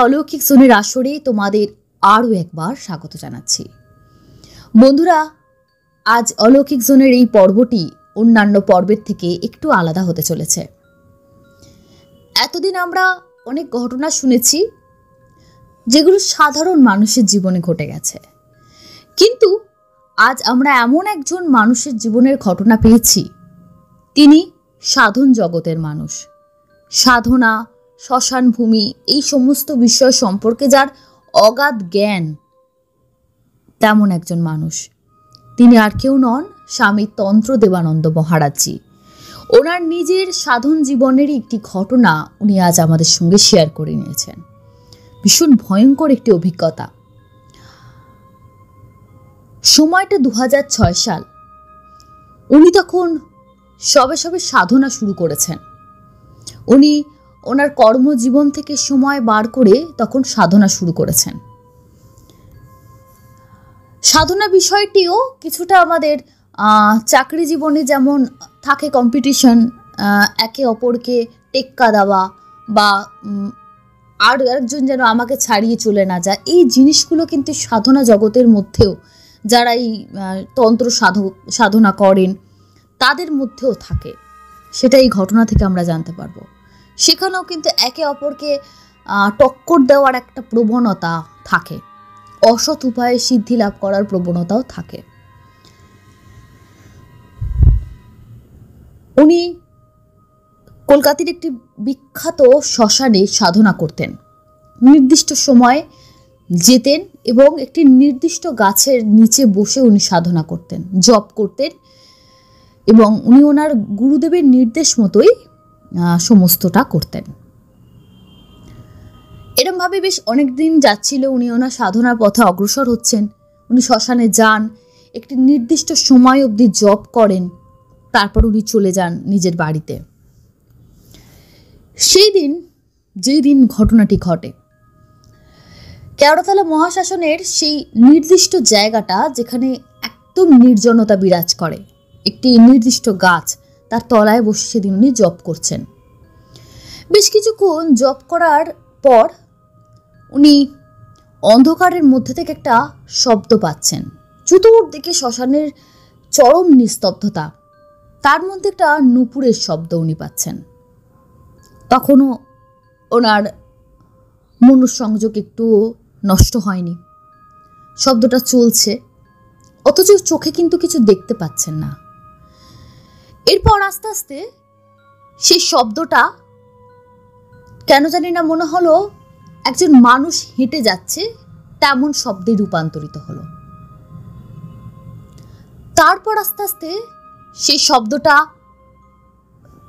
অলৌকিক জোনের আসরে তোমাদের আরও একবার স্বাগত জানাচ্ছি। বন্ধুরা, আজ অলৌকিক জোনের এই পর্বটি অন্যান্য পর্বের থেকে একটু আলাদা হতে চলেছে। এতদিন আমরা অনেক ঘটনা শুনেছি যেগুলো সাধারণ মানুষের জীবনে ঘটে গেছে, কিন্তু আজ আমরা এমন একজন মানুষের জীবনের ঘটনা পেয়েছি, তিনি সাধন জগতের মানুষ। সাধনা, শ্মশান ভূমি, এই সমস্ত বিষয় সম্পর্কে যার অগাধ জ্ঞান, তেমন একজন মানুষ। তিনি আর কেউ নন, স্বামী তন্ত্র দেবানন্দ মহারাজজি। ওনার নিজের সাধন জীবনেরই একটি ঘটনা উনি আজ আমাদের সঙ্গে শেয়ার করে নিয়েছেন। ভীষণ ভয়ঙ্কর একটি অভিজ্ঞতা। সময়টা 2006 সাল। উনি তখন সবে সবে সাধনা শুরু করেছেন। উনি ওনার কর্মজীবন থেকে সময় বার করে তখন সাধনা শুরু করেছেন। সাধনা বিষয়টিও কিছুটা আমাদের চাকরি জীবনে যেমন থাকে কম্পিটিশন, একে অপরকে টেক্কা দেওয়া বা আর একজন যেন আমাকে ছাড়িয়ে চলে না যায়, এই জিনিসগুলো কিন্তু সাধনা জগতের মধ্যেও যারা এই তন্ত্র সাধনা করেন তাদের মধ্যেও থাকে। সেটা এই ঘটনা থেকে আমরা জানতে পারবো। সেখানেও কিন্তু একে অপরকে টক্কর দেওয়ার একটা প্রবণতা থাকে, অসৎ উপায়ে সিদ্ধি লাভ করার প্রবণতাও থাকে। উনি কলকাতার একটি বিখ্যাত শ্মশানে সাধনা করতেন। নির্দিষ্ট সময়ে যেতেন এবং একটি নির্দিষ্ট গাছের নিচে বসে উনি সাধনা করতেন, জপ করতেন এবং উনি ওনার গুরুদেবের নির্দেশ মতোই সমস্তটা করতেন। এরমভাবে বেশ অনেক দিন যাচ্ছিল। উনি ওনার সাধনার পথে অগ্রসর হচ্ছেন। উনি শ্মশানে যান, একটি নির্দিষ্ট সময় অবধি জপ করেন, তারপর উনি চলে যান নিজের বাড়িতে। সেই দিন, যেই দিন ঘটনাটি ঘটে, কেওড়াতলা মহাশ্মশানের সেই নির্দিষ্ট জায়গাটা যেখানে একদম নির্জনতা বিরাজ করে, একটি নির্দিষ্ট গাছ, তার তলায় বসে সেদিন উনি জপ করছেন। বেশ কিছুক্ষণ জপ করার পর উনি অন্ধকারের মধ্যে থেকে একটা শব্দ পাচ্ছেন। চতুর্দিকে শ্মশানের চরম নিস্তব্ধতা, তার মধ্যে একটা নূপুরের শব্দ উনি পাচ্ছেন। তখনও ওনার মনঃসংযোগ একটু নষ্ট হয়নি, শব্দটা চলছে, অথচ চোখে কিন্তু কিছু দেখতে পাচ্ছেন না। এরপর আস্তে আস্তে সেই শব্দটা কেন জানি না মনে হলো একজন মানুষ হেঁটে যাচ্ছে, তেমন শব্দে রূপান্তরিত হলো। তারপর আস্তে আস্তে সেই শব্দটা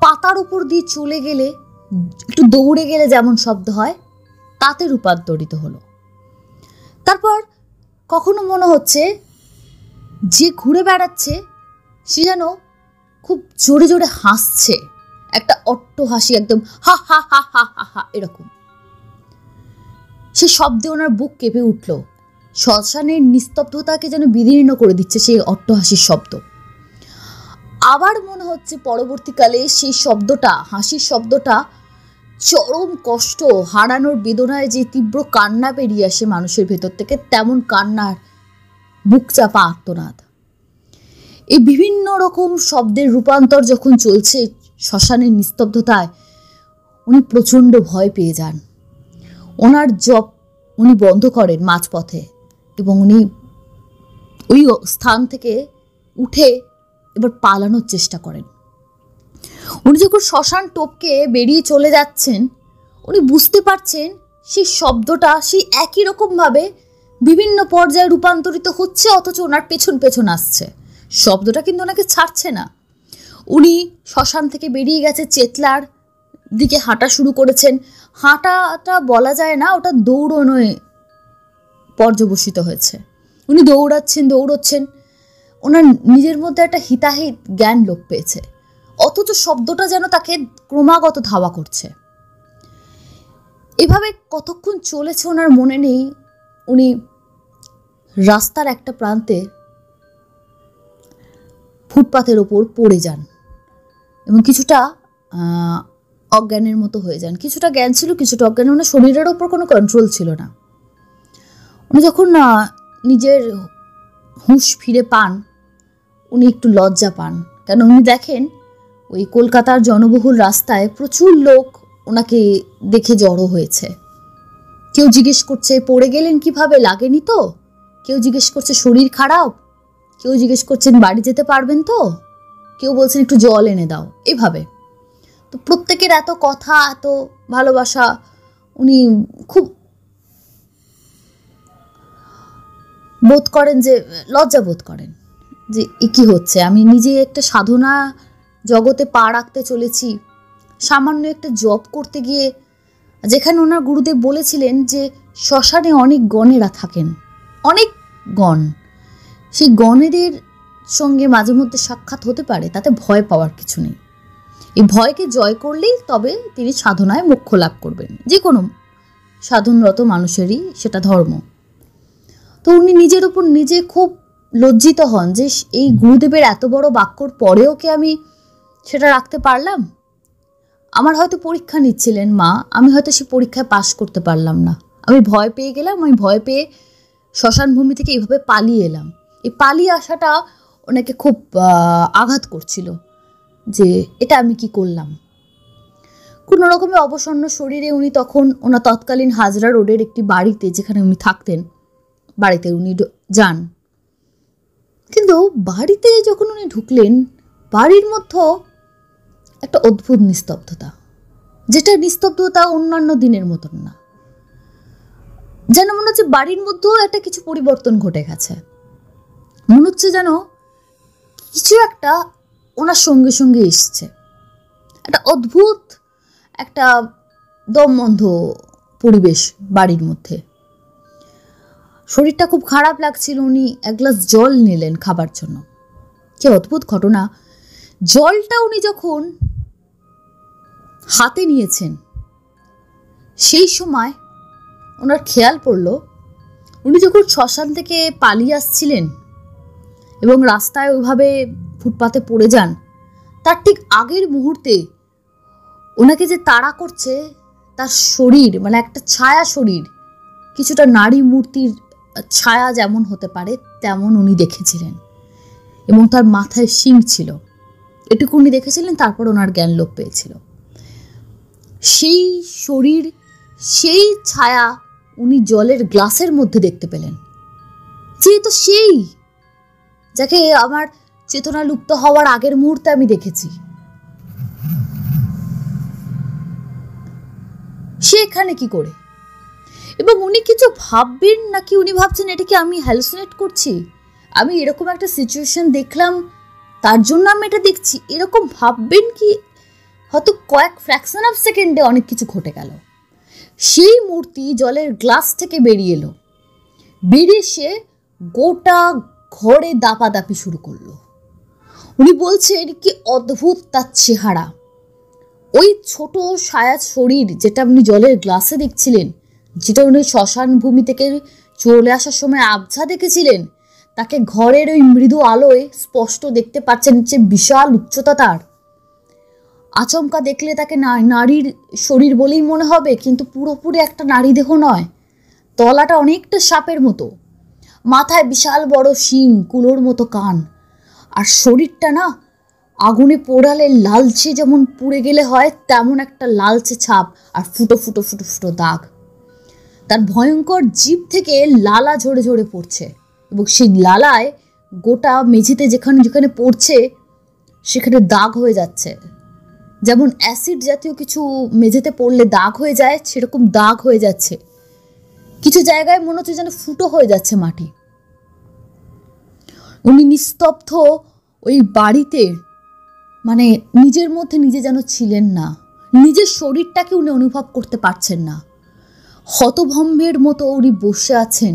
পাতার উপর দিয়ে চলে গেলে, একটু দৌড়ে গেলে যেমন শব্দ হয়, তাতে রূপান্তরিত হলো। তারপর কখনো মনে হচ্ছে যে ঘুরে বেড়াচ্ছে সে যেন খুব জোরে জোরে হাসছে, একটা অট্ট হাসি, একদম হা হা হা হা হা হা এরকম। সে শব্দে ওনার বুক কেঁপে উঠল। শ্মশানের নিস্তব্ধতাকে যেন বিদীর্ণ করে দিচ্ছে সেই অট্ট হাসির শব্দ। আবার মনে হচ্ছে পরবর্তীকালে সেই শব্দটা, হাসির শব্দটা, চরম কষ্ট, হারানোর বেদনায় যে তীব্র কান্না বেরিয়ে আসে মানুষের ভেতর থেকে, তেমন কান্নার বুক চাপা আর্তনাদ। এই বিভিন্ন রকম শব্দের রূপান্তর যখন চলছে শ্মশানের নিস্তব্ধতায়, উনি প্রচণ্ড ভয় পেয়ে যান। ওনার জপ উনি বন্ধ করেন মাঝপথে এবং উনি ওই স্থান থেকে উঠে এবার পালানোর চেষ্টা করেন। উনি যখন শ্মশান টপকে বেরিয়ে চলে যাচ্ছেন, উনি বুঝতে পারছেন সেই শব্দটা সেই একই রকমভাবে বিভিন্ন পর্যায়ে রূপান্তরিত হচ্ছে, অথচ ওনার পেছন পেছন আসছে। শব্দটা কিন্তু ওনাকে ছাড়ছে না। উনি শ্মশান থেকে বেরিয়ে গেছে, চেতলার দিকে হাঁটা শুরু করেছেন। হাঁটাটা বলা যায় না, ওটা দৌড়নোয় পর্যবসিত হয়েছে। উনি দৌড়চ্ছেন, ওনার নিজের মধ্যে একটা হিতাহিত জ্ঞান লোপ পেয়েছে, অথচ শব্দটা যেন তাকে ক্রমাগত ধাওয়া করছে। এভাবে কতক্ষণ চলেছে ওনার মনে নেই। উনি রাস্তার একটা প্রান্তে ফুটপাতের ওপর পড়ে যান এবং কিছুটা অজ্ঞানের মতো হয়ে যান। কিছুটা জ্ঞান ছিল, কিছুটা অজ্ঞান, ওনার শরীরের ওপর কোনো কন্ট্রোল ছিল না। উনি যখন নিজের হুঁশ ফিরে পান, উনি একটু লজ্জা পান, কেন উনি দেখেন ওই কলকাতার জনবহুল রাস্তায় প্রচুর লোক ওনাকে দেখে জড়ো হয়েছে। কেউ জিজ্ঞেস করছে পড়ে গেলেন কিভাবে, লাগেনি তো? কেউ জিজ্ঞেস করছে শরীর খারাপ, কেউ জিজ্ঞেস করছেন বাড়ি যেতে পারবেন তো, কেউ বলছেন একটু জল এনে দাও, এভাবে। তো প্রত্যেকের এত কথা, এত ভালোবাসা, উনি খুব বোধ করেন, যে লজ্জা বোধ করেন যে এ কী হচ্ছে, আমি নিজে একটা সাধনা জগতে পা রাখতে চলেছি, সামান্য একটা জব করতে গিয়ে, যেখানে ওনার গুরুদেব বলেছিলেন যে শ্মশানে অনেক গণেরা থাকেন, অনেক গণ, সেই গণেদের সঙ্গে মাঝে মধ্যে সাক্ষাৎ হতে পারে, তাতে ভয় পাওয়ার কিছু নেই। এই ভয়কে জয় করলেই তবে তিনি সাধনায় মোক্ষ লাভ করবেন, যে কোনো সাধনরত মানুষেরই সেটা ধর্ম। তো উনি নিজের উপর নিজে খুব লজ্জিত হন যে এই গুরুদেবের এত বড় বাক্যর পরেও কি আমি সেটা রাখতে পারলাম। আমার হয়তো পরীক্ষা নিচ্ছিলেন মা, আমি হয়তো সে পরীক্ষায় পাশ করতে পারলাম না, আমি ভয় পেয়ে গেলাম, আমি ভয় পেয়ে শ্মশান ভূমি থেকে এইভাবে পালিয়ে এলাম। এই পালিয়ে আসাটা ওনাকে খুব আঘাত করছিল, যে এটা আমি কি করলাম। কোনো রকমে অবসন্ন শরীরে উনি তখন ওনার তৎকালীন হাজরা রোডের একটি বাড়িতে, যেখানে উনি থাকতেন, বাড়িতে উনি যান। কিন্তু বাড়িতে যখন উনি ঢুকলেন, বাড়ির মধ্যে একটা অদ্ভুত নিস্তব্ধতা, যেটা নিস্তব্ধতা অন্যান্য দিনের মতন না, যেন মনে হচ্ছে বাড়ির মধ্যেও একটা কিছু পরিবর্তন ঘটে গেছে। মনে হচ্ছে যেন কিছু একটা ওনার সঙ্গে সঙ্গে এসছে, একটা অদ্ভুত একটা দমবন্ধ পরিবেশ বাড়ির মধ্যে। শরীরটা খুব খারাপ লাগছিল, উনি এক গ্লাস জল নিলেন খাবার জন্য। কি অদ্ভুত ঘটনা, জলটা উনি যখন হাতে নিয়েছেন, সেই সময় ওনার খেয়াল পড়ল উনি যখন শ্মশান থেকে পালিয়ে আসছিলেন এবং রাস্তায় ওইভাবে ফুটপাতে পড়ে যান, তার ঠিক আগের মুহূর্তে ওনাকে যে তাড়া করছে, তার শরীর মানে একটা ছায়া শরীর, কিছুটা নারী মূর্তির ছায়া যেমন হতে পারে তেমন উনি দেখেছিলেন, এবং তার মাথায় শিং ছিল, এটুকু উনি দেখেছিলেন। তারপর ওনার জ্ঞান লোপ পেয়েছিল। সেই শরীর, সেই ছায়া উনি জলের গ্লাসের মধ্যে দেখতে পেলেন, যেহেতু সেই যাকে আমার চেতনা লুপ্ত হওয়ার আগের মুহূর্তে আমি দেখেছি, সে এখানে কি করে। এবং উনি কিছু ভাববেন নাকি উনি ভাবছেন এটা কি আমি হ্যালুসিনেট করছি, আমি এরকম একটা সিচুয়েশন দেখলাম তার জন্য আমি এটা দেখছি, এরকম ভাববেন কি হয়তো কয়েক ফ্র্যাকশন অফ সেকেন্ডে অনেক কিছু ঘটে গেল। সেই মূর্তি জলের গ্লাস থেকে বেরিয়ে এলো, বেরিয়ে সে গোটা ঘরে দাপাদাপি শুরু করলো। উনি বলছেন কি অদ্ভুত তার চেহারা, ওই ছোট ছায়া শরীর যেটা আপনি জলের গ্লাসে দেখছিলেন, যেটা উনি শ্মশান ভূমি থেকে চলে আসার সময় আবছা দেখেছিলেন, তাকে ঘরের ওই মৃদু আলোয় স্পষ্ট দেখতে পাচ্ছেন, যে বিশাল উচ্চতা তার। আচমকা দেখলে তাকে নারীর শরীর বলেই মনে হবে, কিন্তু পুরোপুরি একটা নারী দেহ নয়, তলাটা অনেকটা সাপের মতো, মাথায় বিশাল বড় শিং, কুলোর মতো কান, আর শরীরটা না আগুনে পোড়ালে লালচে যেমন পুড়ে গেলে হয় তেমন একটা লালচে ছাপ, আর ফুটো ফুটো ফুটো ফুটো দাগ। তার ভয়ঙ্কর জিভ থেকে লালা ঝরে ঝরে পড়ছে, এবং সেই লালায় গোটা মেঝেতে যেখানে যেখানে পড়ছে সেখানে দাগ হয়ে যাচ্ছে, যেমন অ্যাসিড জাতীয় কিছু মেঝেতে পড়লে দাগ হয়ে যায়, সেরকম দাগ হয়ে যাচ্ছে। কিছু জায়গায় মনে হচ্ছে যেন ফুটো হয়ে যাচ্ছে মাটি। উনি নিস্তব্ধ ওই বাড়িতে, মানে নিজের মধ্যে নিজে যেন ছিলেন না, নিজের শরীরটাকে উনি অনুভব করতে পারছেন না, হতভম্বের মতো উনি বসে আছেন।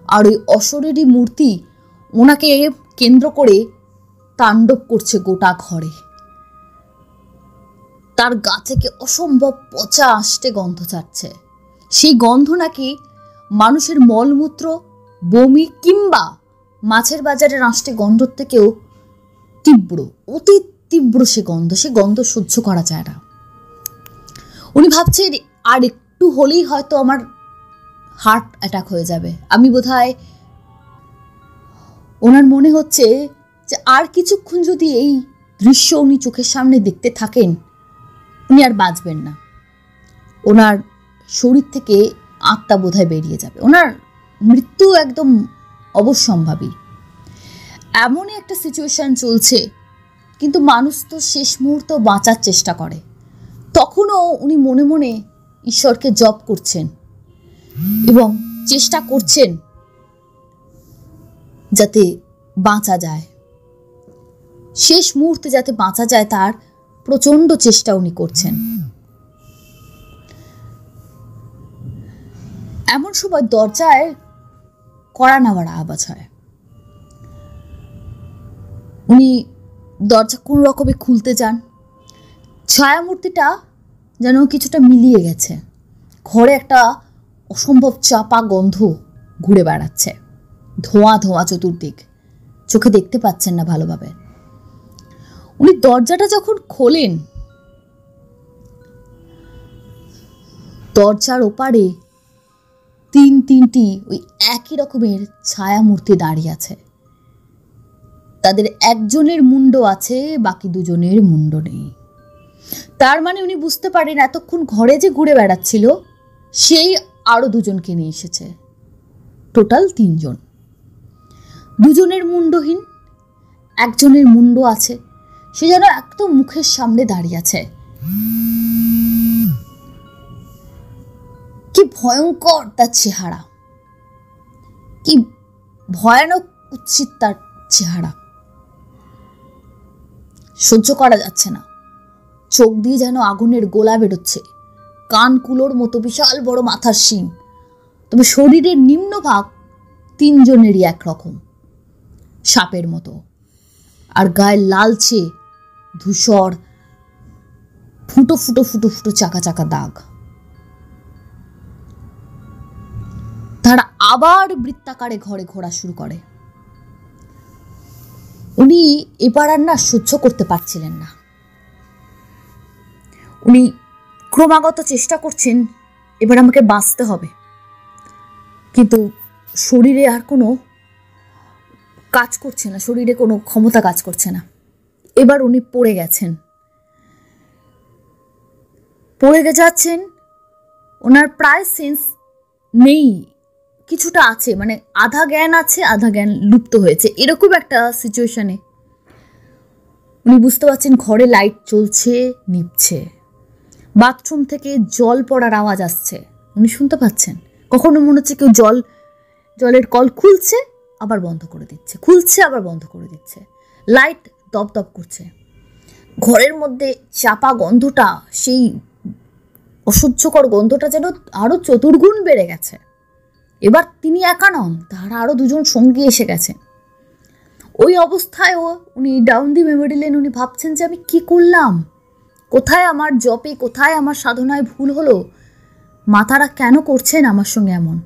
আর ওই অশরীরী মূর্তি ওনাকে কেন্দ্র করে তাণ্ডব করছে গোটা ঘরে। তার গা থেকে অসম্ভব পচা আষ্টে গন্ধ ছাড়ছে, সেই গন্ধ নাকি মানুষের মলমূত্র, বমি কিংবা মাছের বাজারের আষ্টে গন্ধর থেকেও তীব্র, অতি তীব্র সে গন্ধ সহ্য করা যায় না। উনি ভাবছেন আর একটু হলেই হয়তো আমার হার্ট অ্যাটাক হয়ে যাবে, আমি বোধহয়, ওনার মনে হচ্ছে যে আর কিছুক্ষণ যদি এই দৃশ্য উনি চোখের সামনে দেখতে থাকেন উনি আর বাঁচবেন না, ওনার শরীর থেকে আত্মা বোধহয় বেরিয়ে যাবে, ওনার মৃত্যু একদম অবশ্যম্ভাবী। এমনই একটা সিচুয়েশন চলছে, কিন্তু মানুষ তো শেষ মুহূর্ত বাঁচার চেষ্টা করে। তখনও উনি মনে মনে ঈশ্বরকে জপ করছেন এবং চেষ্টা করছেন যাতে বাঁচা যায়, শেষ মুহূর্তে যাতে বাঁচা যায় তার প্রচণ্ড চেষ্টা উনি করছেন। এমন সময় দরজায় কড়া নাড়ার আওয়াজ হয়। উনি দরজা কোন রকমে খুলতে যান, ছায়ামূর্তিটা যেন কিছুটা মিলিয়ে গেছে, ঘরে একটা অসম্ভব চাপা গন্ধ ঘুরে বেড়াচ্ছে, ধোঁয়া ধোঁয়া চতুর্দিক, চোখে দেখতে পাচ্ছেন না ভালোভাবে। উনি দরজাটা যখন খোলেন, দরজার ওপারে তিনটি ওই একই রকমের ছায়ামূর্তি দাঁড়িয়ে আছে। তাদের একজনের মুন্ড আছে, বাকি দুজনের মুন্ড নেই। তার মানে উনি বুঝতে পারেন এতক্ষণ ঘরে যে ঘুরে বেড়াচ্ছিল সেই আরো দুজনকে নিয়ে এসেছে, টোটাল 3 জন। দুজনের মুন্ডহীন, একজনের মুন্ড আছে, সে যেন একদম মুখের সামনে দাঁড়িয়ে আছে। কি ভয়ঙ্কর তার চেহারা, কি ভয়ানক কুৎসিত তার চেহারা, সহ্য করা যাচ্ছে না। চোখ দিয়ে যেন আগুনের গোলা বেরোচ্ছে, কান কুলোর মতো বিশাল বড় মাথার শিং, তবে শরীরের নিম্নভাগ 3 জনেরই একরকম, সাপের মতো, আর গায়ে লালচে ধূসর ফুটো ফুটো ফুটো ফুটো চাকা চাকা দাগ। তারা আবার বৃত্তাকারে ঘরে ঘোরা শুরু করে। উনি এবার আর না সহ্য করতে পারছিলেন না। উনি ক্রমাগত চেষ্টা করছেন এবার আমাকে বাঁচতে হবে, কিন্তু শরীরে আর কোনো কাজ করছে না, শরীরে কোনো ক্ষমতা কাজ করছে না। এবার উনি পড়ে গেছেন, পড়ে যাচ্ছেন, ওনার প্রায় সেন্স নেই, কিছুটা আছে, মানে আধা জ্ঞান আছে আধা জ্ঞান লুপ্ত হয়েছে, এরকম একটা সিচুয়েশনে উনি বুঝতে পারছেন ঘরে লাইট জ্বলছে নিভছে, বাথরুম থেকে জল পড়ার আওয়াজ আসছে, উনি শুনতে পাচ্ছেন। কখনো মনে হচ্ছে কেউ জলের কল খুলছে আবার বন্ধ করে দিচ্ছে, খুলছে আবার বন্ধ করে দিচ্ছে, লাইট দপদপ করছে। ঘরের মধ্যে চাপা গন্ধটা, সেই অসহ্যকর গন্ধটা যেন আরো 4 গুণ বেড়ে গেছে। এবার তিনি একা নন, তারা আরো 2 জন সঙ্গী এসে গেছে। ওই অবস্থায়ও উনি ডাউন দি মেমোরি লেন, উনি ভাবছেন যে আমি কি করলাম, কোথায় আমার জপে, কোথায় আমার সাধনায় ভুল হলো, মাতারা কেন করছেন আমার সঙ্গে এমন,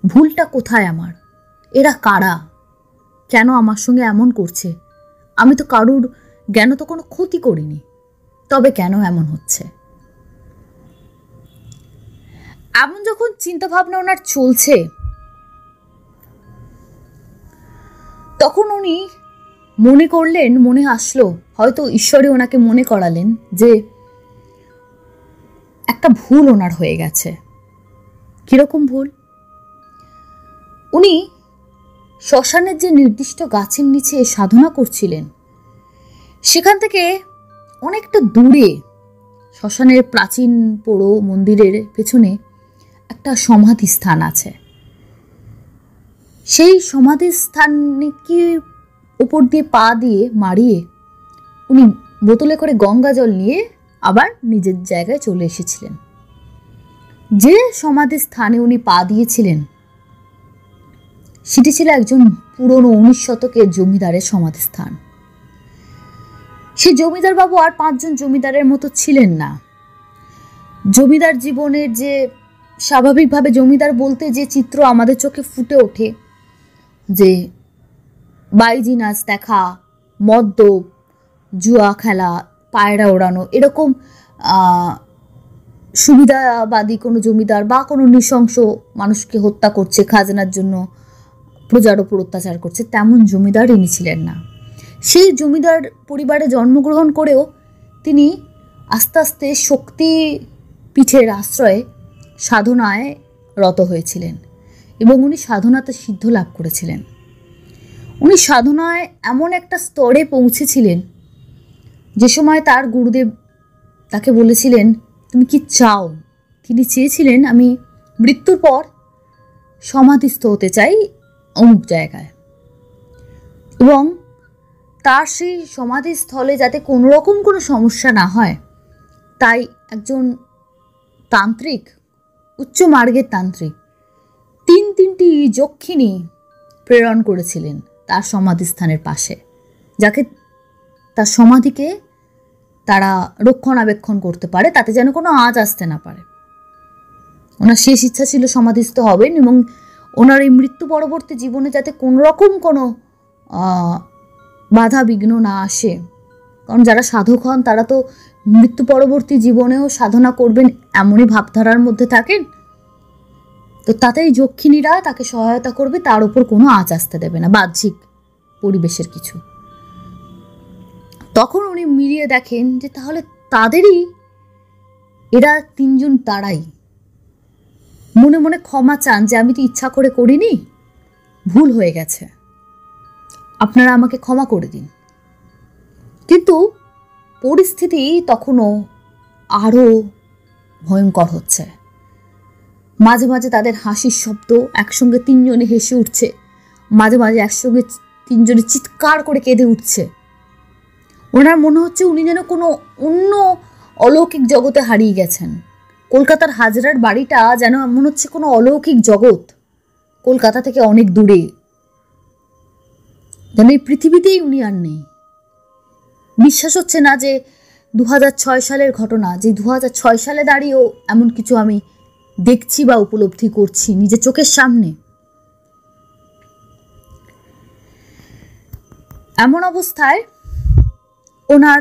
ভুলটা কোথায় আমার, এরা কারা, কেন আমার সঙ্গে এমন করছে, আমি তো কারুর জ্ঞান তো কোনো ক্ষতি করিনি, তবে কেন এমন হচ্ছে। এমন যখন চিন্তা ভাবনা ওনার চলছে, তখন উনি মনে করলেন, মনে আসলো, হয়তো ঈশ্বরই ওনাকে মনে করালেন যে একটা ভুল ওনার হয়ে গেছে। কিরকম ভুল? উনি শ্মশানের যে নির্দিষ্ট গাছের নিচে সাধনা করছিলেন, সেখান থেকে অনেকটা দূরে শ্মশানের প্রাচীন পোড়ো মন্দিরের পেছনে একটা সমাধি স্থান আছে। সেই সমাধি স্থানকে উপর দিয়ে পা দিয়ে মারিয়ে উনি বোতলে করে গঙ্গা জল নিয়ে আবার নিজের জায়গায় চলে এসেছিলেন। যে সমাধি স্থানে উনি পা দিয়েছিলেন সেটি ছিল একজন পুরনো 19 শতকের জমিদারের সমাধিস্থান। সে জমিদার বাবু আর 5 জন জমিদারের মতো ছিলেন না। জমিদার জীবনের যে স্বাভাবিকভাবে জমিদার বলতে যে চিত্র আমাদের চোখে ফুটে ওঠে, যে বাইজি নাচ দেখা, মদ্যপ, জুয়া খেলা, পায়রা ওড়ানো, এরকম সুবিধাবাদী কোনো জমিদার বা কোনো নৃশংস মানুষকে হত্যা করছে, খাজনার জন্য প্রজার ওপর অত্যাচার করছে, তেমন জমিদার ইনি ছিলেন না। সেই জমিদার পরিবারে জন্মগ্রহণ করেও তিনি আস্তে আস্তে শক্তি পীঠের আশ্রয়ে সাধনায় রত হয়েছিলেন এবং উনি সাধনাতে সিদ্ধ লাভ করেছিলেন। উনি সাধনায় এমন একটা স্তরে পৌঁছেছিলেন যে সময় তার গুরুদেব তাকে বলেছিলেন, তুমি কি চাও? তিনি চেয়েছিলেন, আমি মৃত্যুর পর সমাধিস্থ হতে চাই অমুক জায়গায়, এবং তার সেই সমাধিস্থলে যাতে কোনো রকম কোনো সমস্যা না হয় তাই একজন তান্ত্রিক, উচ্চ মার্গের তান্ত্রিক, তিনটি যক্ষিণী প্রেরণ করেছিলেন তার সমাধিস্থানের পাশে, যাকে তার সমাধিকে তারা রক্ষণাবেক্ষণ করতে পারে, তাতে যেন কোনো আঁচ আসতে না পারে। ওনার শেষ ইচ্ছা ছিল সমাধিস্থ হবেন এবং ওনার এই মৃত্যু পরবর্তী জীবনে যাতে কোনো রকম কোনো বাধা বিঘ্ন না আসে, কারণ যারা সাধক হন তারা তো মৃত্যু পরবর্তী জীবনেও সাধনা করবেন এমনই ভাবধারার মধ্যে থাকেন, তো তাতেই যক্ষিণীরা তাকে সহায়তা করবে, তার উপর কোনো আঁচ আসতে দেবে না বাহ্যিক পরিবেশের কিছু। তখন উনি মিলিয়ে দেখেন যে তাহলে তাদেরই এরা তিনজন, তারাই মনে মনে ক্ষমা চান যে আমি তো ইচ্ছা করে করিনি, ভুল হয়ে গেছে, আপনারা আমাকে ক্ষমা করে দিন। কিন্তু পরিস্থিতি তখনও আরও ভয়ঙ্কর হচ্ছে। মাঝে মাঝে তাদের হাসির শব্দ, একসঙ্গে তিনজনে হেসে উঠছে, মাঝে মাঝে একসঙ্গে তিনজনে চিৎকার করে কেঁদে উঠছে। ওনার মনে হচ্ছে উনি যেন কোনো অন্য অলৌকিক জগতে হারিয়ে গেছেন। কলকাতার হাজরার বাড়িটা যেন মনে হচ্ছে কোনো অলৌকিক জগৎ, কলকাতা থেকে অনেক দূরে, যেন এই পৃথিবীতেই উনি আর নেই। বিশ্বাস হচ্ছে না যে 2006 সালের ঘটনা, যে 2006 সালে দাঁড়িয়েও এমন কিছু আমি দেখছি বা উপলব্ধি করছি নিজের চোখের সামনে। এমন অবস্থায় ওনার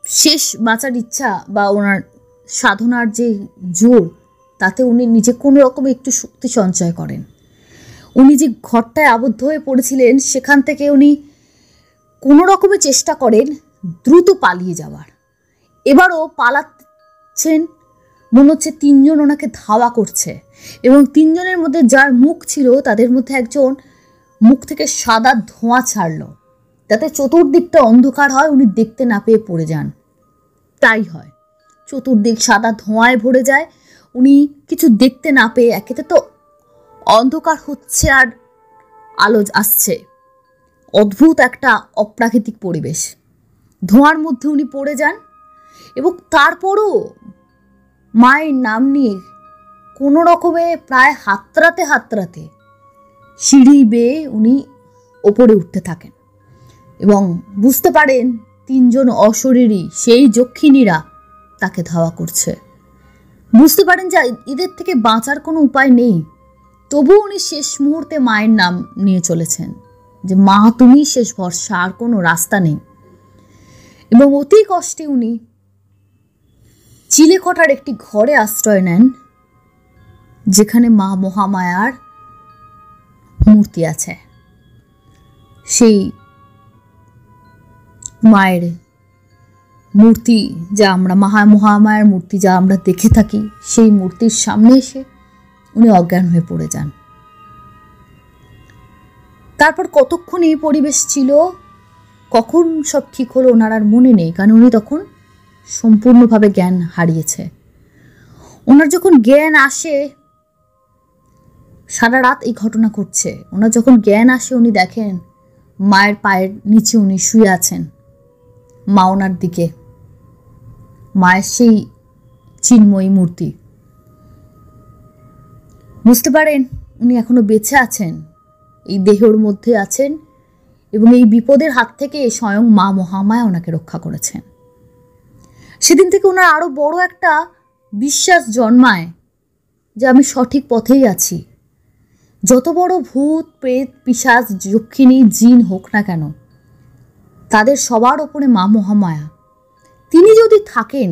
শেষ বাঁচার ইচ্ছা বা ওনার সাধনার যে জোর, তাতে উনি নিজে কোনো রকমে একটু শক্তি সঞ্চয় করেন। উনি যে ঘরটায় আবদ্ধ হয়ে পড়েছিলেন সেখান থেকে উনি কোনো রকমে চেষ্টা করেন দ্রুত পালিয়ে যাওয়ার। এবারও পালাচ্ছেন, মনে হচ্ছে তিনজন ওনাকে ধাওয়া করছে, এবং তিনজনের মধ্যে যার মুখ ছিল তাদের মধ্যে একজন মুখ থেকে সাদা ধোঁয়া ছাড়ল, যাতে চতুর্দিকটা অন্ধকার হয়, উনি দেখতে না পেয়ে পড়ে যান। তাই হয়, চতুর্দিক সাদা ধোঁয়ায় ভরে যায়, উনি কিছু দেখতে না পেয়ে, একেতে তো অন্ধকার হচ্ছে আর আলো আসছে, অদ্ভুত একটা অপ্রাকৃতিক পরিবেশ, ধোঁয়ার মধ্যে উনি পড়ে যান। এবং তারপরও মায়ের নাম নিয়ে কোনো রকমে প্রায় হাতড়াতে সিঁড়ি বেয়ে উনি ওপরে উঠতে থাকেন এবং বুঝতে পারেন তিনজন অশরীরী সেই যক্ষিণীরা তাকে ধাওয়া করছে। বুঝতে পারেন যে এদের থেকে বাঁচার কোনো উপায় নেই, তবুও উনি শেষ মুহূর্তে মায়ের নাম নিয়ে চলেছেন যে মা তুমি শেষ ভরসা, আর কোনো রাস্তা নেই। এবং অতি কষ্টে উনি চিলেকোঠার একটি ঘরে আশ্রয় নেন, যেখানে মা মহামায়ার মূর্তি আছে। সেই মায়ের মূর্তি, যা আমরা মহামায়ার মূর্তি যা আমরা দেখে থাকি, সেই মূর্তির সামনে এসে উনি অজ্ঞান হয়ে পড়ে যান। তারপর কতক্ষণ এই পরিবেশ ছিল, কখন সব ঠিক হলো ওনার আর মনে নেই, কারণ উনি তখন সম্পূর্ণভাবে জ্ঞান হারিয়েছে। ওনার যখন জ্ঞান আসে, সারা রাত এই ঘটনা ঘটছে, ওনার যখন জ্ঞান আসে উনি দেখেন মায়ের পায়ের নিচে উনি শুয়ে আছেন, মা ওনার দিকে, মায়ের সেই চিন্ময়ী মূর্তি। বুঝতে পারেন উনি এখনো বেঁচে আছেন, এই দেহের মধ্যে আছেন, এবং এই বিপদের হাত থেকে স্বয়ং মা মহামায়া ওনাকে রক্ষা করেছেন। সেদিন থেকে ওনার আরো বড় একটা বিশ্বাস জন্মায় যে আমি সঠিক পথেই আছি। যত বড় ভূত প্রেত পিশাচ যক্ষিণী জিন হোক না কেন, তাদের সবার ওপরে মা মহামায়া, তিনি যদি থাকেন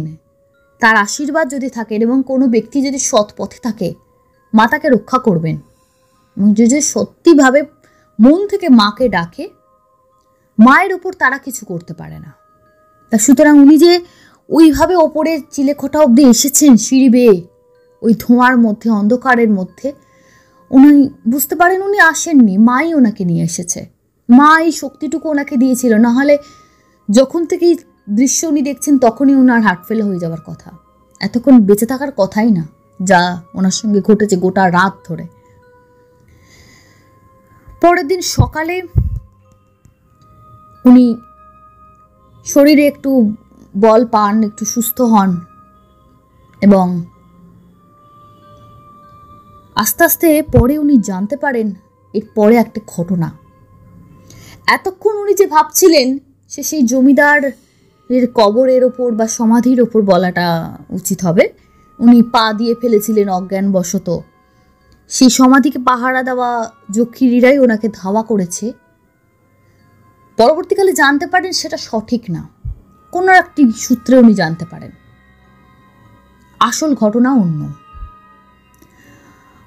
তার আশীর্বাদ যদি থাকেন এবং কোনো ব্যক্তি যদি সৎ পথে থাকে, মা তাকে রক্ষা করবেন। এবং যে সত্যিভাবে মন থেকে মাকে ডাকে, মায়ের ওপর তারা কিছু করতে পারে না। তা সুতরাং উনি যে ওইভাবে ওপরের চিলেকোঠা অবধি এসেছেন সিঁড়ি বেয়ে, ওই ধোঁয়ার মধ্যে, অন্ধকারের মধ্যে, উনি বুঝতে পারেন উনি আসেননি, মাই ওনাকে নিয়ে এসেছে। মা এই শক্তিটুকু ওনাকে দিয়েছিল, নাহলে যখন থেকেই দৃশ্য উনি দেখছেন তখনই ওনার হার্ট ফেল হয়ে যাওয়ার কথা, এতক্ষণ বেঁচে থাকার কথাই না, যা ওনার সঙ্গে ঘটেছে গোটা রাত ধরে। পরের দিন সকালে উনি শরীরে একটু বল পান, একটু সুস্থ হন এবং আস্তে আস্তে পরে উনি জানতে পারেন এর পরে একটা ঘটনা। এতক্ষণ উনি যে ভাবছিলেন সেই জমিদারের কবরের ওপর বা সমাধির ওপর বলাটা উচিত হবে, উনি পা দিয়ে ফেলেছিলেন অজ্ঞানবশত। সেই সমাধিকে পাহারা দেওয়া যক্ষিণীরাই ওনাকে ধাওয়া করেছে। পরবর্তীকালে জানতে পারেন সেটা সঠিক না, কোনো একটি সূত্রে উনি জানতে পারেন আসল ঘটনা অন্য।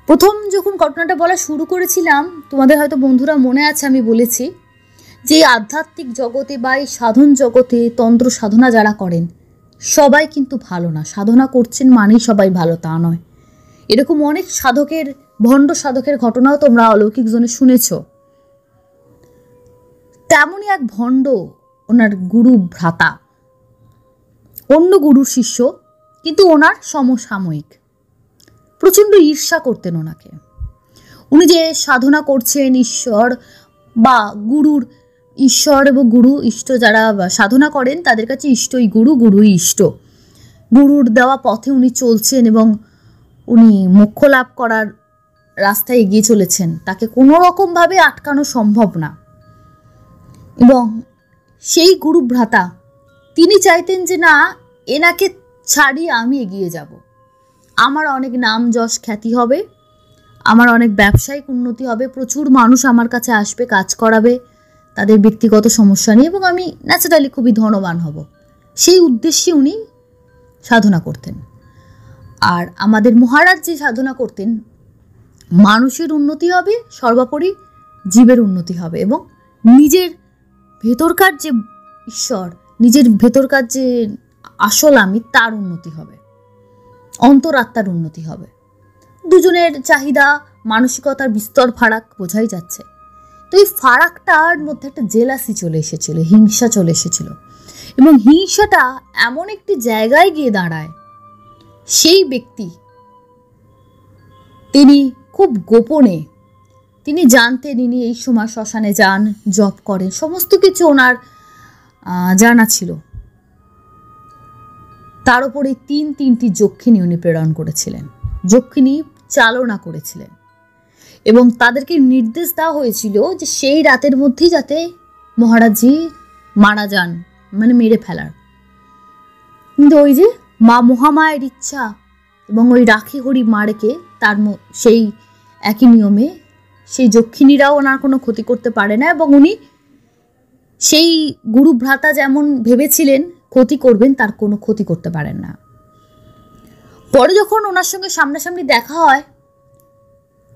প্রথম যখন ঘটনাটা বলা শুরু করেছিলাম, তোমাদের হয়তো বন্ধুরা মনে আছে আমি বলেছি যে আধ্যাত্মিক জগতে বা এই সাধন জগতে তন্ত্র সাধনা যারা করেন সবাই কিন্তু ভালো না। সাধনা করছেন মানেই সবাই ভালো তা নয়। এরকম অনেক সাধকের, ভণ্ড সাধকের ঘটনাও তোমরা অলৌকিক জোনে শুনেছ। তেমনই এক ভণ্ড, ওনার গুরু ভ্রাতা, অন্য গুরুর শিষ্য, কিন্তু ওনার সমসাময়িক, প্রচণ্ড ঈর্ষা করতেন ওনাকে। উনি যে সাধনা করছেন ঈশ্বর বা গুরুর, ঈশ্বর এবং গুরু ইষ্ট যারা সাধনা করেন তাদের কাছে ইষ্টই গুরু, গুরুই ইষ্ট। গুরুর দেওয়া পথে উনি চলছেন এবং উনি মোক্ষ লাভ করার রাস্তায় এগিয়ে চলেছেন, তাকে কোনো রকমভাবে আটকানো সম্ভব না। এবং সেই গুরু ভ্রাতা তিনি চাইতেন যে না, এনাকে ছাড়িয়ে আমি এগিয়ে যাব, আমার অনেক নাম যশ খ্যাতি হবে, আমার অনেক ব্যবসায়িক উন্নতি হবে, প্রচুর মানুষ আমার কাছে আসবে, কাজ করাবে তাদের ব্যক্তিগত সমস্যা নিয়ে, এবং আমি ন্যাচারালি খুবই ধনবান হব। সেই উদ্দেশ্যে উনি সাধনা করতেন। আর আমাদের মহারাজ যে সাধনা করতেন, মানুষের উন্নতি হবে, সর্বোপরি জীবের উন্নতি হবে, এবং নিজের ভেতরকার যে ঈশ্বর, নিজের ভেতরকার যে আসল আমি, তার উন্নতি হবে, অন্তরাত্মার উন্নতি হবে। দুজনের চাহিদা, মানসিকতার বিস্তর ফারাক বোঝাই যাচ্ছে। তো এই ফারাকটার মধ্যে একটা জেলাসি চলে এসেছিল, হিংসা চলে এসেছিল, এবং হিংসাটা এমন একটি জায়গায় গিয়ে দাঁড়ায়, সেই ব্যক্তি তিনি খুব গোপনে, তিনি জানতেন ইনি এই সময় শ্মশানে যান, জপ করেন, সমস্ত কিছু ওনার জানা ছিল। তার উপরে তিনটি যক্ষিণী উনি প্রেরণ করেছিলেন, যক্ষিণী চালনা করেছিলেন, এবং তাদেরকে নির্দেশ দেওয়া হয়েছিল যে সেই রাতের মধ্যেই যাতে মহারাজজি মারা যান, মানে মেরে ফেলার। কিন্তু ওই যে মা মহামায়ের ইচ্ছা এবং ওই রাখি হরি মারেকে, তার সেই একই নিয়মে সেই যক্ষিণীরাও ওনার কোনো ক্ষতি করতে পারে না, এবং উনি সেই গুরু ভ্রাতা যেমন ভেবেছিলেন ক্ষতি করবেন, তার কোনো ক্ষতি করতে পারেন না। পরে যখন ওনার সঙ্গে সামনাসামনি দেখা হয়,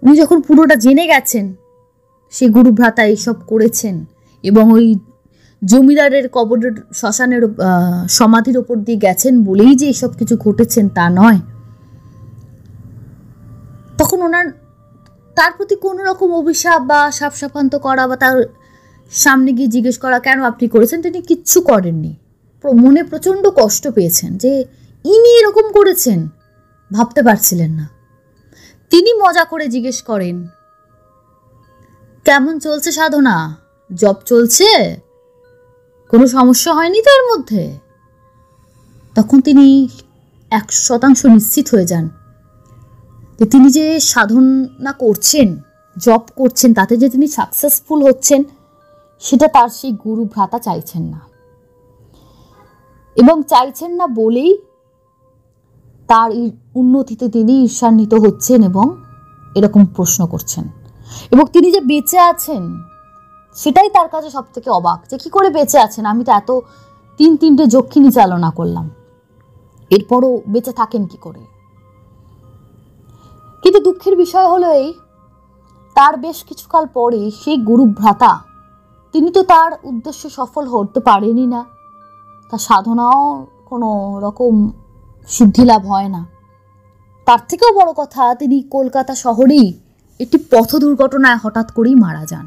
উনি যখন পুরোটা জেনে গেছেন সেই গুরু ভ্রাতা এইসব করেছেন এবং ওই জমিদারের কবরের শ্মশানের সমাধির ওপর দিয়ে গেছেন বলেই যে এসব কিছু ঘটেছেন তা নয়, তখন ওনার তার প্রতি কোনো রকম অভিশাপ বা সাপসাপান্ত করা বা তার সামনে গিয়ে জিজ্ঞেস করা কেন আপনি করেছেন, তিনি কিচ্ছু করেননি। মনে প্রচণ্ড কষ্ট পেয়েছেন যে ইনি এরকম করেছেন, ভাবতে পারছিলেন না। তিনি মজা করে জিজ্ঞেস করেন, কেমন চলছে সাধনা, জব চলছে, কোনো সমস্যা হয়নি তো এর মধ্যে? তখন তিনি 100% নিশ্চিত হয়ে যান যে তিনি যে সাধনা করছেন, জব করছেন, তাতে যে তিনি সাকসেসফুল হচ্ছেন, সেটা তার সেই গুরু ভ্রাতা চাইছেন না, এবং চাইছেন না বলেই তার উন্নতিতে তিনি ঈর্ষান্বিত হচ্ছেন এবং এরকম প্রশ্ন করছেন। এবং তিনি যে বেঁচে আছেন সেটাই তার কাছে সব থেকে অবাক, যে কি করে বেঁচে আছেন, আমি তো এত তিনটে যক্ষিণী চালনা করলাম। এরপরও বেঁচে থাকেন কি করে। কিন্তু দুঃখের বিষয় হলো এই, তার বেশ কিছুকাল পরে সেই গুরু ভ্রাতা তিনি তো তার উদ্দেশ্য সফল হতে পারেনি না, তার সাধনাও কোনো রকম সিদ্ধি লাভ হয় না। তার থেকেও বড় কথা, তিনি কলকাতা শহরেই একটি পথ দুর্ঘটনায় হঠাৎ করেই মারা যান।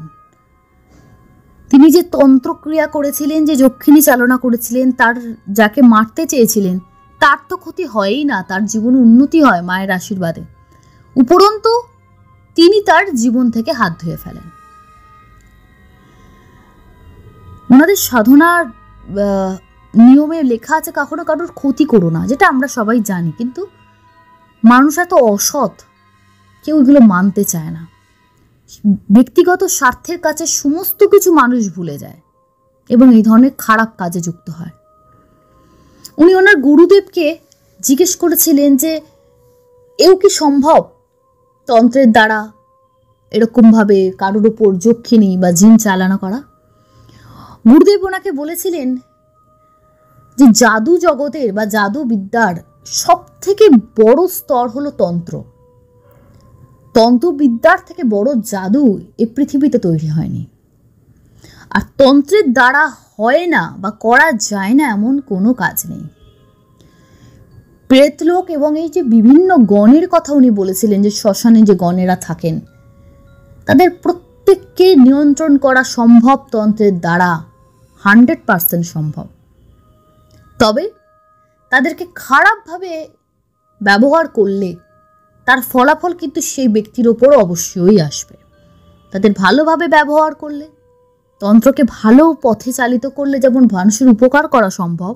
তিনি যে তন্ত্রক্রিয়া করেছিলেন, যে যক্ষিণী চালনা করেছিলেন, তার যাকে মারতে চেয়েছিলেন তার তো ক্ষতি হয়ই না, তার জীবনে উন্নতি হয় মায়ের আশীর্বাদে। উপরন্তু তিনি তার জীবন থেকে হাত ধুয়ে ফেলেন। ওনাদের সাধনার নিয়মে লেখা আছে কখনো কারোর ক্ষতি করো না, যেটা আমরা সবাই জানি, কিন্তু মানুষ এত অসৎ, কেউ এগুলো মানতে চায় না। ব্যক্তিগত স্বার্থের কাছে সমস্ত কিছু মানুষ ভুলে যায় এবং এই ধরনের খারাপ কাজে যুক্ত হয়। উনি ওনার গুরুদেবকে জিজ্ঞেস করেছিলেন যে এও কি সম্ভব তন্ত্রের দ্বারা এরকমভাবে কারোর ওপর যক্ষিণী বা জিন চালনা করা। গুরুদেব ওনাকে বলেছিলেন যে জাদু জগতের বা জাদু বিদ্যার সব থেকে বড় স্তর হলো তন্ত্র। তন্ত্রবিদ্যার থেকে বড় জাদু এই পৃথিবীতে তৈরি হয়নি। আর তন্ত্রের দ্বারা হয় না বা করা যায় না এমন কোনো কাজ নেই। প্রেতলোক এবং এই যে বিভিন্ন গণের কথা উনি বলেছিলেন, যে শ্মশানে যে গণেরা থাকেন তাদের প্রত্যেককে নিয়ন্ত্রণ করা সম্ভব তন্ত্রের দ্বারা, 100% সম্ভব। তবে তাদেরকে খারাপভাবে ব্যবহার করলে তার ফলাফল কিন্তু সেই ব্যক্তির ওপর অবশ্যই আসবে। তাদের ভালোভাবে ব্যবহার করলে, তন্ত্রকে ভালো পথে চালিত করলে যেমন মানুষের উপকার করা সম্ভব,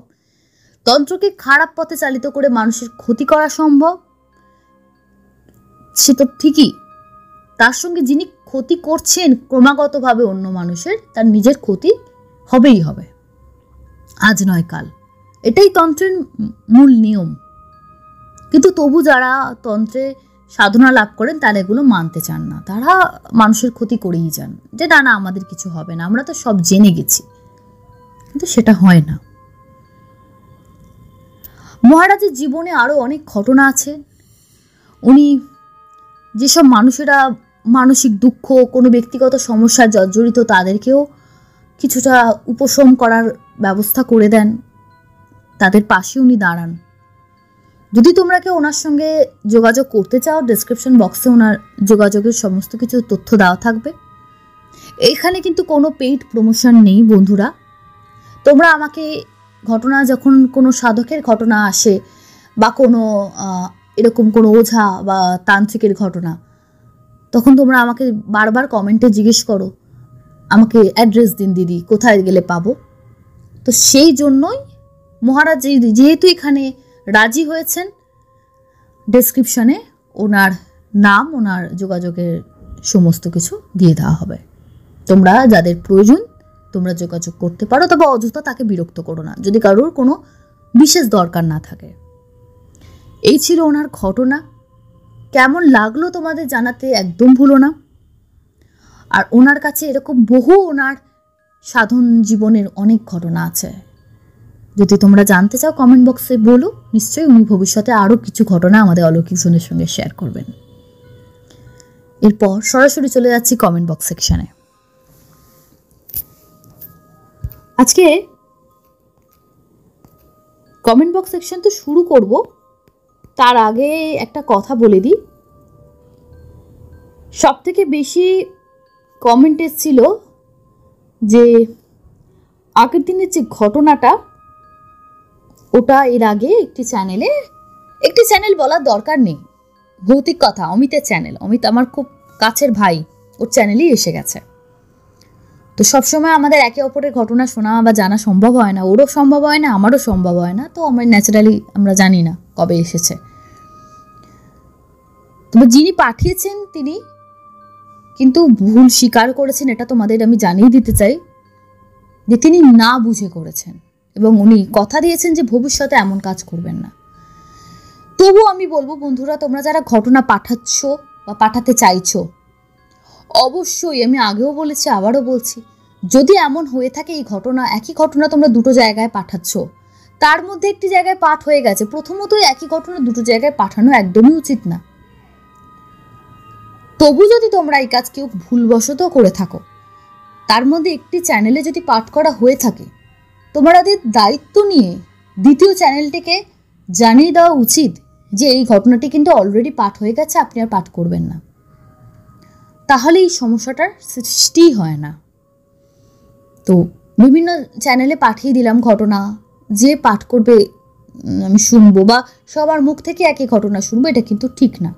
তন্ত্রকে খারাপ পথে চালিত করে মানুষের ক্ষতি করা সম্ভব। সে তো ঠিকই, তার সঙ্গে যিনি ক্ষতি করছেন ক্রমাগতভাবে অন্য মানুষের, তার নিজের ক্ষতি হবেই হবে, আজ নয় কাল। এটাই তন্ত্রের মূল নিয়ম। কিন্তু তবু যারা তন্ত্রে সাধনা লাভ করেন তারা এগুলো মানতে চান না, তারা মানুষের ক্ষতি করেই যান, যে না না আমাদের কিছু হবে না, আমরা তো সব জেনে গেছি। কিন্তু সেটা হয় না। মহারাজের জীবনে আরও অনেক ঘটনা আছে। উনি যেসব মানুষেরা মানসিক দুঃখ, কোনো ব্যক্তিগত সমস্যায় জর্জরিত, তাদেরকেও কিছুটা উপশম করার ব্যবস্থা করে দেন, তাদের পাশে উনি দাঁড়ান। যদি তোমরা কেউ ওনার সঙ্গে যোগাযোগ করতে চাও, ডেসক্রিপশন বক্সে ওনার যোগাযোগের সমস্ত কিছু তথ্য দেওয়া থাকবে। এখানে কিন্তু কোনো পেইড প্রমোশন নেই বন্ধুরা। তোমরা আমাকে ঘটনা, যখন কোনো সাধকের ঘটনা আসে বা কোনো এরকম কোনো ওঝা বা তান্ত্রিকের ঘটনা, তখন তোমরা আমাকে বারবার কমেন্টে জিজ্ঞেস করো, আমাকে অ্যাড্রেস দিন দিদি, কোথায় গেলে পাবো। তো সেই জন্যই মহারাজ যেহেতু এখানে রাজি হয়েছেন, ডেসক্রিপশনে ওনার নাম, ওনার যোগাযোগের সমস্ত কিছু দিয়ে দেওয়া হবে। তোমরা যাদের প্রয়োজন তোমরা যোগাযোগ করতে পারো, তবে অযথা তাকে বিরক্ত করো না যদি কারোর কোনো বিশেষ দরকার না থাকে। এই ছিল ওনার ঘটনা। কেমন লাগলো তোমাদের জানাতে একদম ভুলো না। আর ওনার কাছে এরকম বহু ওনার সাধন জীবনের অনেক ঘটনা আছে, যদি তোমরা জানতে চাও কমেন্ট বক্সে বলো। নিশ্চয়ই উনি ভবিষ্যতে আরও কিছু ঘটনা আমাদের অলৌকিক জোনের সঙ্গে শেয়ার করবেন। এরপর সরাসরি চলে যাচ্ছি কমেন্ট বক্স সেকশনে। আজকে কমেন্ট বক্স সেকশন তো শুরু করব, তার আগে একটা কথা বলে দিই। সব থেকে বেশি কমেন্ট এসেছিল যে আগের দিনের যে ঘটনাটা, ওটা এর আগে একটি চ্যানেল বলার দরকার নেই, ভৌতিক কথা, অমিতের চ্যানেল, অমিত আমার খুব কাছের ভাই, ওর চ্যানেলেই এসে গেছে। তো সবসময় আমাদের একে অপরের ঘটনা শোনা বা জানা সম্ভব হয় না, ওরও সম্ভব হয় না, আমারও সম্ভব হয় না। তো আমরা ন্যাচারালি আমরা জানি না কবে এসেছে। তবে যিনি পাঠিয়েছেন তিনি কিন্তু ভুল স্বীকার করেছেন, এটা তোমাদের আমি জানিয়ে দিতে চাই যে তিনি না বুঝে করেছেন এবং উনি কথা দিয়েছেন যে ভবিষ্যতে এমন কাজ করবেন না। তবু আমি বলবো বন্ধুরা, তোমরা যারা ঘটনা পাঠাচ্ছ বা পাঠাতে চাইছো, অবশ্যই, আমি আগেও বলেছি আবারও বলছি, যদি এমন হয়ে থাকে এই ঘটনা, একই ঘটনা তোমরা দুটো জায়গায় পাঠাচ্ছ, তার মধ্যে একটি জায়গায় পাঠ হয়ে গেছে। প্রথমত একই ঘটনা দুটো জায়গায় পাঠানো একদমই উচিত না। তবু যদি তোমরা এই কাজ কেউ ভুলবশত করে থাকো, তার মধ্যে একটি চ্যানেলে যদি পাঠ করা হয়ে থাকে, তোমাদের দায়িত্ব নিয়ে দ্বিতীয় চ্যানেলটিকে জানিয়ে দেওয়া উচিত যে এই ঘটনাটি কিন্তু অলরেডি পাঠ হয়ে গেছে, আপনি আর পাঠ করবেন না। তাহলে এই সমস্যাটার সৃষ্টি হয় না। তো বিভিন্ন চ্যানেলে পাঠিয়ে দিলাম ঘটনা, যে পাঠ করবে আমি শুনবো, বা সবার মুখ থেকে একই ঘটনা শুনবো, এটা কিন্তু ঠিক না।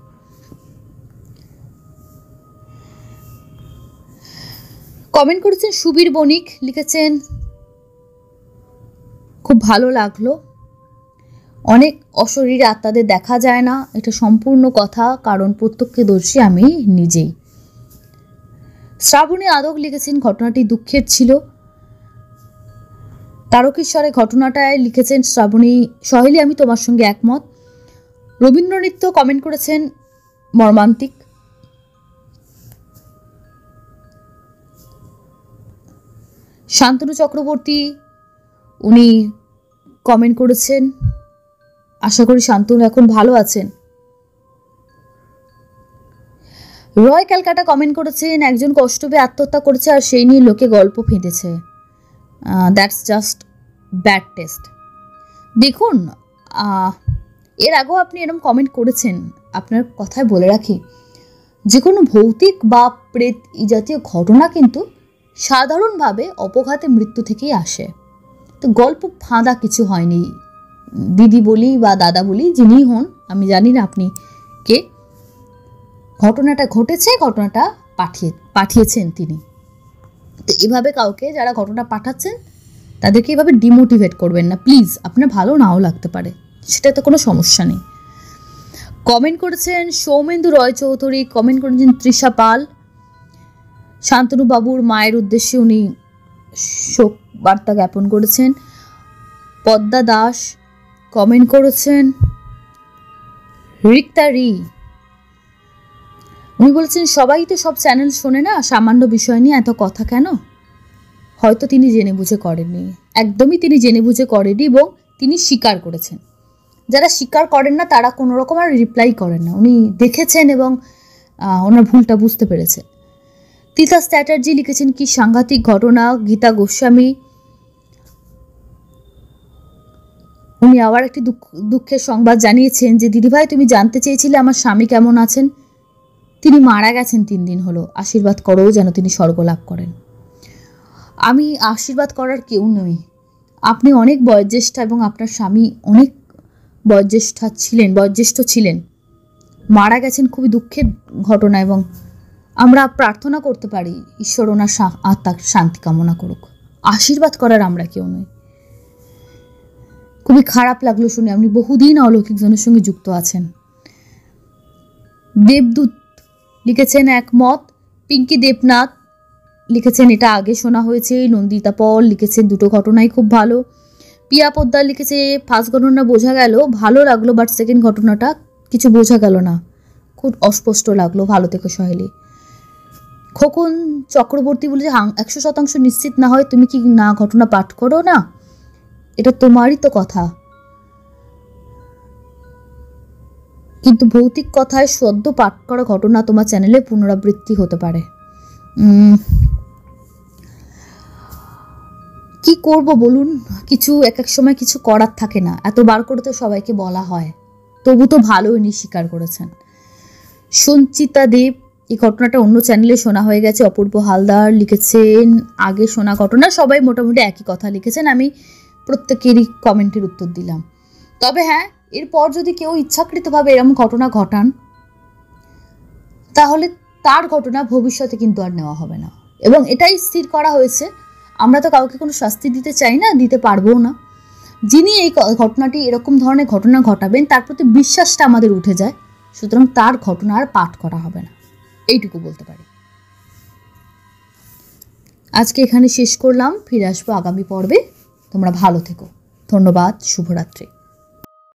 কমেন্ট করেছেন সুবীর বণিক, লিখেছেন খুব ভালো লাগলো। অনেক অশরীরী আত্মাদের দেখা যায় না, এটা সম্পূর্ণ কথা, কারণ প্রত্যক্ষদর্শী আমি নিজেই। শ্রাবণী আদক লিখেছেন ঘটনাটি দুঃখের ছিল। তারকেশ্বরে ঘটনাটায় লিখেছেন শ্রাবণী সহেলি, আমি তোমার সঙ্গে একমত। রবীন্দ্র নৃত্য কমেন্ট করেছেন মর্মান্তিক। শান্তনু চক্রবর্তী উনি কমেন্ট করেছেন, আশা করি শান্তনু এখন ভালো আছেন। রয় ক্যালকাটা কমেন্ট করেছেন একজন কষ্ট পেয়ে আত্মহত্যা করেছে আর সেই নিয়ে লোকে গল্প ফেঁদেছে। That's just bad taste. দেখুন, এর আগেও আপনি এরকম কমেন্ট করেছেন। আপনার কথায় বলে রাখি, যে কোনো ভৌতিক বা প্রেত এই জাতীয় ঘটনা কিন্তু সাধারণভাবে অপঘাতে মৃত্যু থেকেই আসে। তো গল্প ফাঁদা কিছু হয়নি। দিদি বলি বা দাদা বলি, যিনিই হন, আমি জানি না আপনি কে, ঘটনাটা ঘটেছে, ঘটনাটা পাঠিয়েছেন তিনি। তো এভাবে কাউকে যারা ঘটনা পাঠাচ্ছেন তাদেরকে এভাবে ডিমোটিভেট করবেন না প্লিজ। আপনার ভালো নাও লাগতে পারে, সেটাতে কোনো সমস্যা নেই। কমেন্ট করেছেন সৌমেন্দু রয় চৌধুরী, কমেন্ট করেছেন তৃষা পাল। শান্তনু বাবুর মায়ের উদ্দেশ্যে উনি শোক বার্তা জ্ঞাপন করেছেন। পদ্মা দাস কমেন্ট করেছেন। রিক্তা রি উনি বলছেন সবাই তো সব চ্যানেল শোনে না, সামান্য বিষয় নিয়ে এত কথা কেন? হয়তো তিনি জেনে বুঝে করেননি, একদমই তিনি জেনে বুঝে করেনি, এবং তিনি স্বীকার করেছেন। যারা স্বীকার করেন না তারা কোনো রকম আর রিপ্লাই করেন না। উনি দেখেছেন এবং ওনার ভুলটা বুঝতে পেরেছে। তিতাস চ্যাটার্জি লিখেছেন কি সাংঘাতিক ঘটনা। গীতা গোস্বামী উনি আবার একটি দুঃখের সংবাদ জানিয়েছেন যে দিদিভাই তুমি জানতে চেয়েছিলে আমার স্বামী কেমন আছেন, তিনি মারা গেছেন 3 দিন হলো, আশীর্বাদ করো যেন তিনি স্বর্গ লাভ করেন। আমি আশীর্বাদ করার কেউ নই, আপনি অনেক বয়োজ্যেষ্ঠ এবং আপনার স্বামী অনেক বয়োজ্যেষ্ঠ ছিলেন, মারা গেছেন, খুবই দুঃখের ঘটনা, এবং আমরা প্রার্থনা করতে পারি ঈশ্বর ওনার আত্মার শান্তি কামনা করুক। আশীর্বাদ করার আমরা কেউ নই। খুবই খারাপ লাগলো শুনে, আপনি বহুদিন অলৌকিক জনের সঙ্গে যুক্ত আছেন। দেবদূত লিখেছেন একমত। পিঙ্কি দেবনাথ লিখেছেন এটা আগে শোনা হয়েছে। নন্দিতা পল লিখেছেন দুটো ঘটনাই খুব ভালো। পিয়া পোদ্দার লিখেছে ফার্স্ট ঘটনা বোঝা গেল, ভালো লাগলো, বাট সেকেন্ড ঘটনাটা কিছু বোঝা গেল না, খুব অস্পষ্ট লাগলো, ভালো থেকো সহেলি। খোকন চক্রবর্তী বলে 100% নিশ্চিত না হয় তুমি কি না ঘটনা পাঠ করো না, এটা তোমারই তো কথা, কিন্তু ভৌতিক কথায় সদ্য পাঠ করা ঘটনা তোমার চ্যানেলে পুনরাবৃত্তি হতে পারে। কি করব বলুন, কিছু এক এক সময় কিছু করার থাকে না, এতবার করে তো সবাইকে বলা হয়, তবু তো ভালো ইনি স্বীকার করেছেন। সঞ্চিতা দেব এই ঘটনাটা অন্য চ্যানেলে শোনা হয়ে গেছে। অপূর্ব হালদার লিখেছেন আগে শোনা ঘটনা, সবাই মোটামুটি একই কথা লিখেছেন, আমি প্রত্যেকেরই কমেন্টের উত্তর দিলাম। তবে হ্যাঁ, এরপর যদি কেউ ইচ্ছাকৃতভাবে এরকম ঘটনা ঘটান তাহলে তার ঘটনা ভবিষ্যতে কিন্তু আর নেওয়া হবে না, এবং এটাই স্থির করা হয়েছে। আমরা তো কাউকে কোনো শাস্তি দিতে চাই না, দিতে পারবো না। যিনি এই ঘটনাটি এরকম ধরনের ঘটনা ঘটাবেন তার প্রতি বিশ্বাসটা আমাদের উঠে যায়, সুতরাং তার ঘটনা আর পাঠ করা হবে না, এইটুকু বলতে পারি। আজকে এখানে শেষ করলাম, ফিরে আসবো আগামী পর্বে। তোমরা ভালো থেকো, ধন্যবাদ, শুভরাত্রি।